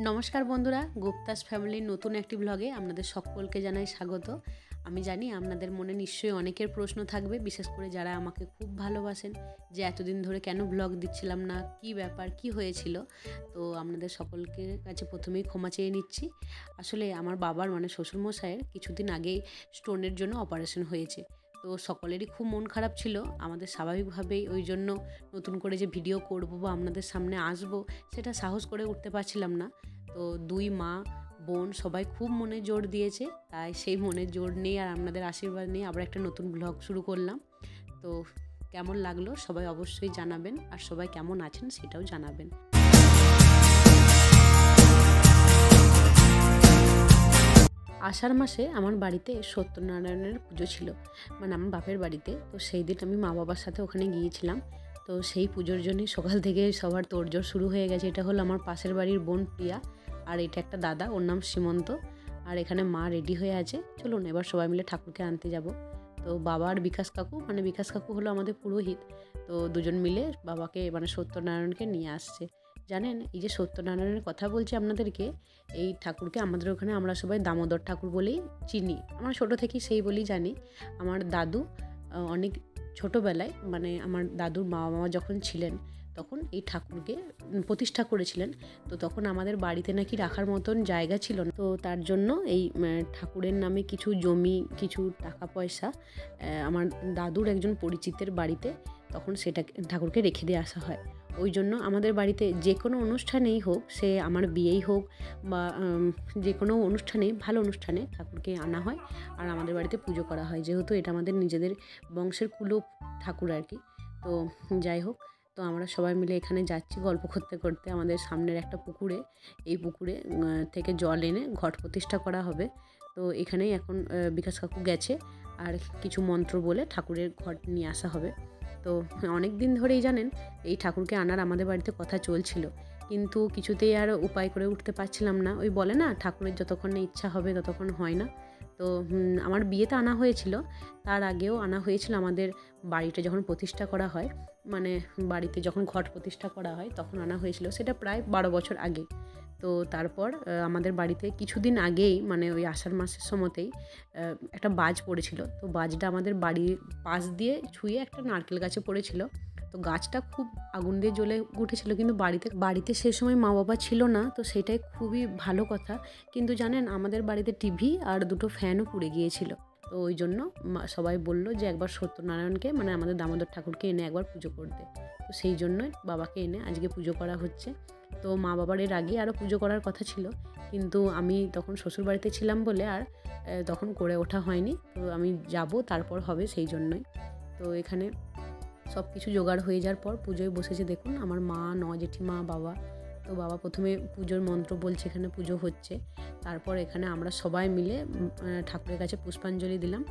নমস্কার বন্ধুরা, গুপ্তাস ফ্যামিলির নতুন একটি ব্লগে আপনাদের সকলকে জানাই স্বাগত। আমি জানি আপনাদের মনে নিশ্চয়ই অনেকের প্রশ্ন থাকবে, বিশেষ করে যারা আমাকে খুব ভালোবাসেন, যে এতদিন ধরে কেন ব্লগ দিচ্ছিলাম না, কি ব্যাপার, কি হয়েছিল। তো আপনাদের সকলকে কাছে প্রথমেই ক্ষমা চেয়ে নিচ্ছি। আসলে আমার বাবার শ্বশুরমশাইয়ের কিছুদিন আগেই স্টোনের জন্য অপারেশন হয়েছে। তো সকলেরই খুব মন খারাপ ছিল। আমাদের স্বাভাবিকভাবেই ওই জন্য নতুন করে যে ভিডিও করব বা আপনাদের সামনে আসব সেটা সাহস করে উঠতে পারছিলাম না। তো দুই মা বোন সবাই খুব মনে জোর দিয়েছে, তাই সেই মনের জোর নিয়ে আর আপনাদের আশীর্বাদ নিয়ে আবার একটা নতুন ব্লগ শুরু করলাম। তো কেমন লাগলো সবাই অবশ্যই জানাবেন, আর সবাই কেমন আছেন সেটাও জানাবেন। আষাঢ় মাসে আমার বাড়িতে সত্যনারায়ণের পুজো ছিল, আমার বাপের বাড়িতে। তো সেই দিন আমি মা বাবার সাথে ওখানে গিয়েছিলাম। তো সেই পুজোর জন্যই সকাল থেকে সবার তোড়জোড় শুরু হয়ে গেছে। এটা হলো আমার পাশের বাড়ির বোন প্রিয়া, আর এটা একটা দাদা, ওর নাম সীমন্ত। আর এখানে মা রেডি হয়ে আছে, চলুন এবার সবাই মিলে ঠাকুরকে আনতে যাব। তো বাবা আর বিকাশ কাকু, বিকাশ কাকু হলো আমাদের পুরোহিত। তো দুজন মিলে বাবাকে সত্যনারায়ণকে নিয়ে আসছে। জানেন, এই যে সত্যনারায়ণের কথা বলছি আপনাদেরকে, এই ঠাকুরকে আমাদের ওখানে আমরা সবাই দামোদর ঠাকুর বলেই চিনি। আমরা ছোটো থেকেই সেই বলেই জানি। আমার দাদু অনেক ছোটোবেলায়, আমার দাদুর মা যখন ছিলেন তখন এই ঠাকুরকে প্রতিষ্ঠা করেছিলেন। তো তখন আমাদের বাড়িতে নাকি রাখার মতন জায়গা ছিল না। তো তার জন্য এই ঠাকুরের নামে কিছু জমি, কিছু টাকা পয়সা আমার দাদুর একজন পরিচিতের বাড়িতে তখন সেটা ঠাকুরকে রেখে দিয়ে আসা হয়। ওই জন্য আমাদের বাড়িতে যে কোনো অনুষ্ঠানেই হোক, সে আমার বিয়েই হোক বা যে কোনো অনুষ্ঠানে, ভালো অনুষ্ঠানে ঠাকুরকে আনা হয় আর আমাদের বাড়িতে পুজো করা হয়, যেহেতু এটা আমাদের নিজেদের বংশের কুলো ঠাকুর আর কি। তো যাই হোক, তো আমরা সবাই মিলে এখানে যাচ্ছি গল্প করতে করতে। আমাদের সামনের একটা পুকুরে, এই পুকুরে থেকে জল এনে ঘট প্রতিষ্ঠা করা হবে। তো এখানেই এখন বিকাশ কাকু গেছে, আর কিছু মন্ত্র বলে ঠাকুরের ঘট নিয়ে আসা হবে। তো অনেক দিন ধরেই জানেন এই ঠাকুরকে আনার আমাদের বাড়িতে কথা চলছিল, কিন্তু কিছুতেই আর উপায় করে উঠতে পারছিলাম না। ওই বলে না, ঠাকুরের যতক্ষণ না ইচ্ছা হবে ততক্ষণ হয় না। তো আমার বিয়েতে আনা হয়েছিল, তার আগেও আনা হয়েছিল। আমাদের বাড়িটা যখন প্রতিষ্ঠা করা হয়, বাড়িতে যখন ঘট প্রতিষ্ঠা করা হয় তখন আনা হয়েছিল, সেটা প্রায় 12 বছর আগে। তো তারপর আমাদের বাড়িতে কিছুদিন আগেই, ওই আষাঢ় মাসের সময়তেই একটা বাজ পড়েছিল। তো বাজটা আমাদের বাড়ির পাশ দিয়ে ছুঁয়ে একটা নারকেল গাছে পড়েছিল। তো গাছটা খুব আগুন দিয়ে জ্বলে উঠেছিল, কিন্তু বাড়িতে সে সময় মা বাবা ছিল না। তো সেটাই খুবই ভালো কথা। কিন্তু জানেন, আমাদের বাড়িতে টিভি আর দুটো ফ্যানও পুড়ে গিয়েছিল। তো ওই জন্য সবাই বলল যে একবার সত্যনারায়ণকে, আমাদের দামোদর ঠাকুরকে এনে একবার পুজো করতে। তো সেই জন্যই বাবাকে এনে আজকে পুজো করা হচ্ছে। তো মা বাবার এর আগে আরও পুজো করার কথা ছিল, কিন্তু আমি তখন শ্বশুর বাড়িতে ছিলাম বলে আর তখন করে ওঠা হয়নি। তো আমি যাব, তারপর হবে, সেই জন্যই। তো এখানে সব কিছু জোগাড় হয়ে যাওয়ার পর পুজোয় বসেছে। দেখুন আমার মা, জেঠিমা, বাবা। তো বাবা প্রথমে পুজোর মন্ত্র বলছে, এখানে পুজো হচ্ছে। তারপর এখানে আমরা সবাই মিলে ঠাকুরের কাছে পুষ্পাঞ্জলি দিলাম।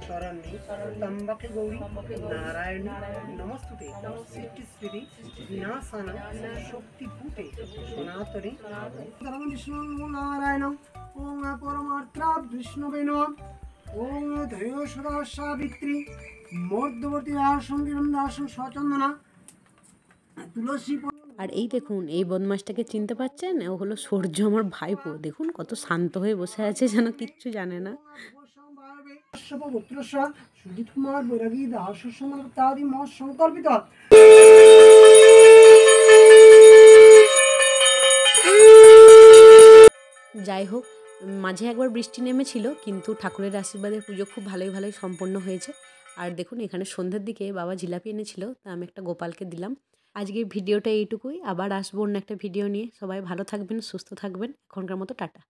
আর এই দেখুন, এই বদমাসটাকে চিনতে পারছেন? ও হলো সূর্য, আমার ভাইপো। দেখুন কত শান্ত হয়ে বসে আছে, যেন কিচ্ছু জানে না। যাই হোক, মাঝে একবার বৃষ্টি নেমেছিল, কিন্তু ঠাকুরের আশীর্বাদের পুজো খুব ভালোই সম্পন্ন হয়েছে। আর দেখুন, এখানে সন্ধ্যের দিকে বাবা জিলাপি এনেছিল, তা আমি একটা গোপালকে দিলাম। আজকের ভিডিওটা এইটুকুই, আবার আসবো অন্য একটা ভিডিও নিয়ে। সবাই ভালো থাকবেন, সুস্থ থাকবেন। এখনকার মতো টাটা।